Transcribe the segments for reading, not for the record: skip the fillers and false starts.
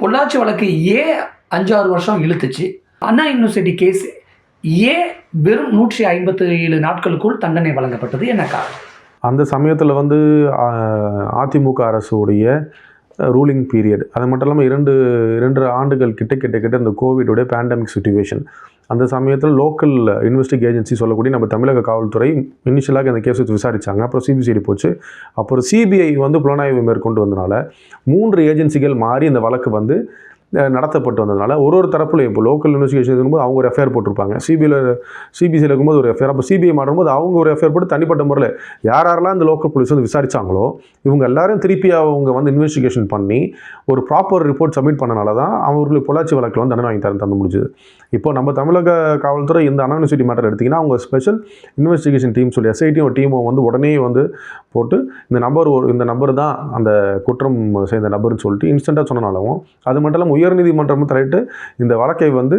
பொள்ளாச்சி வழக்கு ஏன் 5-6 வருஷம் இழுத்துச்சு? அண்ணா யூனிவர்சிட்டி கேஸ் ஏன் வெறும் 157 நாட்களுக்குள் தண்டனை வழங்கப்பட்டது? என்ன காரணம்? அந்த சமயத்தில் வந்து அதிமுக அரசுடைய ரூலிங் பீரியட், அது மட்டும் இல்லாமல் 2 ஆண்டுகள் கிட்ட இந்த கோவிடோடைய பேண்டமிக் சுச்சுவேஷன். அந்த சமயத்தில் லோக்கல் இன்வெஸ்டிகேஷன் ஏஜென்சி சொல்லக்கூடிய நம்ம தமிழக காவல்துறை இனிஷியலாக அந்த கேஸ் விசாரித்தாங்க. அப்புறம் சிபிசிஐடி போச்சு. அப்புறம் சிபிஐ வந்து புலனாய்வு மேற்கொண்டு வந்தனால 3 ஏஜென்சிகள் மாறி இந்த வழக்கு வந்து நடத்தப்பட்டு வந்ததுனால ஒரு தரப்புலையும் இப்போ லோக்கல் இன்வெஸ்டிகேஷன் இருக்கும்போது அவங்க ஒரு எஃப்ஐஆர் போட்டிருப்பாங்க, சிபிசியில் இருக்கும்போது ஒரு எஃப்ஐஆர், அப்போ சிபிஐ மாறும்போது அவங்க ஒரு எஃப்ஐஆர் போட்டு தனிப்பட்ட முறையில் யாரெல்லாம் இந்த லோக்கல் போலீஸ் வந்து விசாரித்தாங்களோ இவங்க எல்லாரும் திருப்பி அவங்க வந்து இன்வெஸ்டிகேஷன் பண்ணி ஒரு ப்ராப்பர் ரிப்போர்ட் சப்மிட் பண்ணனால தான் அவங்களுக்கு பொள்ளாச்சி வழக்கில் வந்து தண்டனை வாங்கி தந்து முடிஞ்சுது. இப்போ நம்ம தமிழக காவல்துறை இந்த அண்ணா யூனிவர்சிட்டி மேட்டர் எடுத்திங்கன்னா அவங்க ஸ்பெஷல் இன்வெஸ்டிகேஷன் டீம் சொல்லி எஸ்ஐடியும் டீமும் வந்து உடனே வந்து போட்டு இந்த நம்பர் தான் அந்த குற்றம் செய்த நபர்னு சொல்லிட்டு இன்ஸ்டண்ட்டாக சொன்னனாலும், அது மட்டும் இல்லாமல் உயர்நீதிமன்றம் தலையிட்டு இந்த வழக்கை வந்து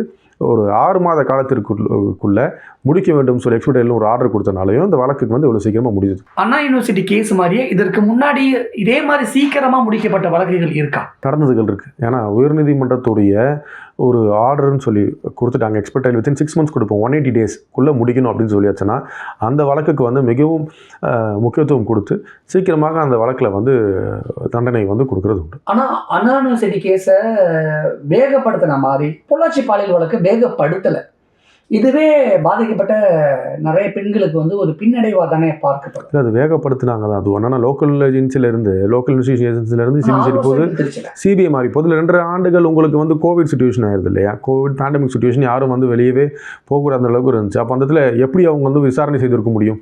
ஒரு 6 மாத காலத்திற்குள்ள முடிக்க வேண்டும் சொல்லி எக்ஸ்பெக்டேஷன் ஒரு ஆர்டர் கொடுத்தனாலையும் இந்த வழக்குக்கு வந்து இவ்வளோ சீக்கிரமாக முடியுது. அண்ணா யூனிவர்சிட்டி கேஸ் மாதிரியே இதற்கு முன்னாடி இதே மாதிரி சீக்கிரமாக முடிக்கப்பட்ட வழக்குகள் இருக்கா? நடந்ததுகள் இருக்குது. ஏன்னா உயர்நீதிமன்றத்துடைய ஒரு ஆர்டர்னு சொல்லி கொடுத்துட்டாங்க, எக்ஸ்பெக்ட் வித்தின் 6 months கொடுப்போம், 180 daysக்குள்ளே முடிக்கணும் அப்படின்னு சொல்லியாச்சுன்னா அந்த வழக்குக்கு வந்து மிகவும் முக்கியத்துவம் கொடுத்து சீக்கிரமாக அந்த வழக்கில் வந்து தண்டனை வந்து கொடுக்கறது உண்டு. ஆனால் அண்ணா யூனிவர்சிட்டி கேஸை வேகப்படுத்தின மாதிரி பொள்ளாச்சி பாலியல் வழக்கு வேகப்படுத்தலை. இதுவே பாதிக்கப்பட்ட நிறைய பெண்களுக்கு வந்து ஒரு பின்னடைவாக தானே பார்க்கப்படும். அது வேகப்படுத்தினாங்க தான். அது ஒன்றா லோக்கல் ஏஜென்சிலேருந்து லோக்கல் இன்வெஸ்டிகேஷன் ஏஜென்சிலேருந்து சிபிசிஐடி போது சிபிஐ மாறி போதில் 2 ஆண்டுகள் உங்களுக்கு வந்து கோவிட் சுச்சுவேஷன் ஆயிருது இல்லையா? கோவிட் பேண்டமிக் சுச்சுவேஷன் யாரும் வந்து வெளியவே போகக்கூடாத அளவுக்கு இருந்துச்சு. அப்போ அந்த இடத்துல எப்படி அவங்க வந்து விசாரணை செய்திருக்க முடியும்?